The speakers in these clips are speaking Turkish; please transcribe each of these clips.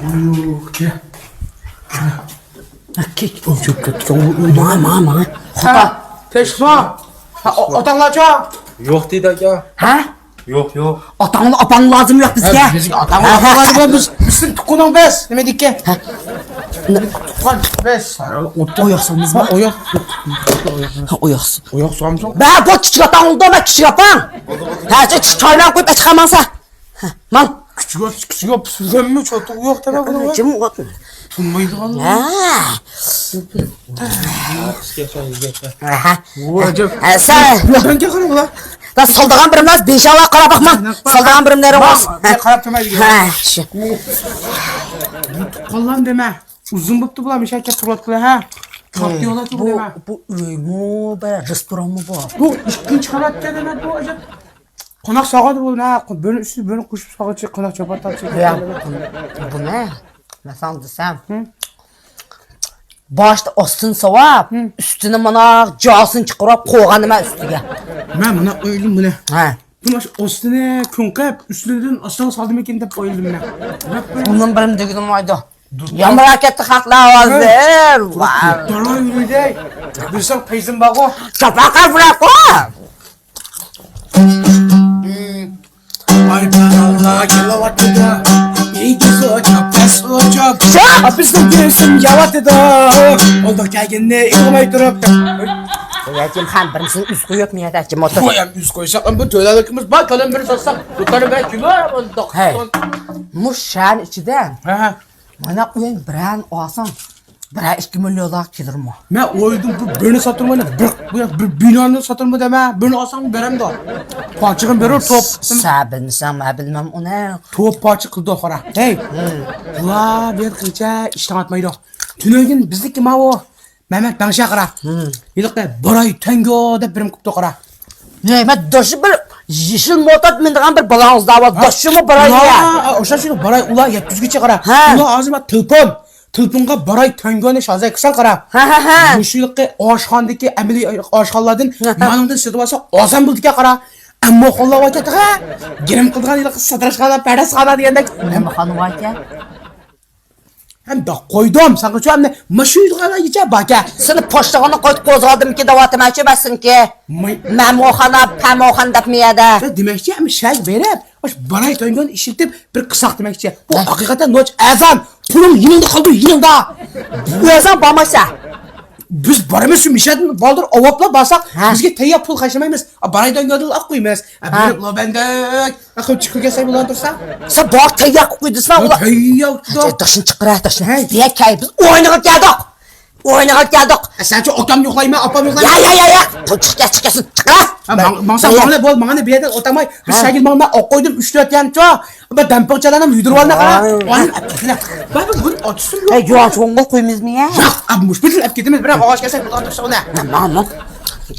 Yo'q, Kek. Mana. Ha, Teşma. Otanglarcha. Yo'q dedi aka. Ha? Yo'q. Otangni opang lazım yok bizga. Bizga otanglar bilan bizning tuqqaning biz. Nima deyki? Tuqqan biz. Oyoq solmizmi? Oyoq. Oyoq. Oyoq solmsan? Ben bu küçük otang oldu ama küçük otang. Ha, çaydan koyup çıkamazsa. Mal. Kichik pishirganmi cho'tiq yo'q dema buni. Kim o'tdi? Tunmaydigan. Ha. Aha. Ajab. Sen Menga qara bular. da soldağan birimler inşallah qara bakma. Soldağan birimleri olsun. Men qarab turmaydi. Ha, shu. Tuqqanlar dema. Uzun bo'pti bular, mishakka turibdilar ha. Katta yo'llar turib dema. Bu uymu, bir restoran mı bu? Bu ikkinchi qavatda dema bu ajab. Qo'noq sog'adi bu, na, buni usti buni qo'shib sog'achi, qo'noq chapatarchi. Ya, bu ne? Nasıl desem? Başta ostun savab, üstüne mana jasın çıkarıp qo'ygan nima ustiga. Men buni o'yladim buni. Ha. Buni ostini ko'nqib, ustidan ostiga soldim ekan deb o'yladim men. Bunun benim deginim oydu. Ya memleketli haklar hazır. Daloy yuruydi. Bilsang payzim bag'o. Çapakar bırak o. Ay bana kilovatda. İki soçap, pes soçap. Hapislik girsin yavatıda. Olduk kelginde ilmay durup. Yakim ham birinsin üst koyup miyadaki motor. Koyam üst koysak bu to'lalikimiz bor, kalan bir satsak. Yuqori ben kilo oldik. Hey. Muş şan içinden. Ha. Mana uyun biran olsam. Bira 2 milyonlar gelir mi? Men o'yladim bu buni sotirmaydi. Bir binoni sotirma dema. Buni olsam beram da. Pochig'im berur top. Sabinsan ma bilmem ona. Top pochi qildi qora. Hey. Bular bir qancha ishlamatmaydi. Tunagin bizniki ma o. Mehmet ben şakara. Yılıkta Boray Tango deb birim kuptu qora. Ne, ben daşı bir yeşil motor mindiğen bir balans daha var. Daşı mı Boray ya? O'sha shuni Boray ular 700 gacha qara. Ha. Ular hozir ma telefon. Telefonga Boray Tangoni shozay qilsan qara. Ha. Shu yilqi oshxondagi amaliy oshxonlardan manimdan sotib olsa ozam bo'ldiga qara. Ammo xollab aytadi ha. Girim qilgan yilqi sadrashxona, padasxona degandek. Nima xonum aka? Hem da qo'ydim. Sanki shu hamda mashu yilqalar yecha baka. Seni poçtağını koyup qo'zg'adim ki davatim açımasın ki. Memoxana, pamoxan deb miyada. Demakchi, ham shay berib, osh Boray Tangoni ishiltib bir qisaq demakchi. Bu haqiqatan noch azon. Pulim yiningda qoldi, yiningda. Bu yazan bağmasa. Biz boramiz shu mishatni boldir ovoplab borsak, bizga tayyor pul qashamaymiz. Boray Tangoni olib qo'yamiz. Berib lobandak, aql chiqirga say bo'lar tursa. Sen bak tayyak koydusman ulan. Tayyor. Taşın çıkıra taşın. Diye kay biz oynağa geldik. Oynağa geldik. Sen şu otam yo'qlayman, opam yo'qlayman. Ya. Çıkasın. Çıkara. Mangsa mana bol, mangani bu yerdan o'tamay, biz shagil mangda oq qo'ydim, ushlayotgancha, bu dampochalarni yuydirib olna qara. Bak bu otsin yo'q. Hey, yo'q, cho'ng'il qo'ymizmi ya? Yo'q, mushbitil olib ketamiz, biroq og'ash kelsak bular tursa uni. Mana.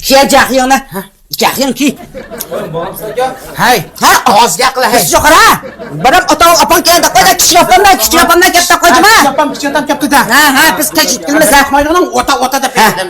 Kiya jahyona. Jahyon ki. Hay, ha, og'izga qila hay. Çıkara. Benim otam apan geldi. Koyda küçük yapamdan gel de koyacağım ha. Yapam, kichkinatam kaptida. Ha, biz kaçık bilmez ha. Maydanan ota deb aytdim.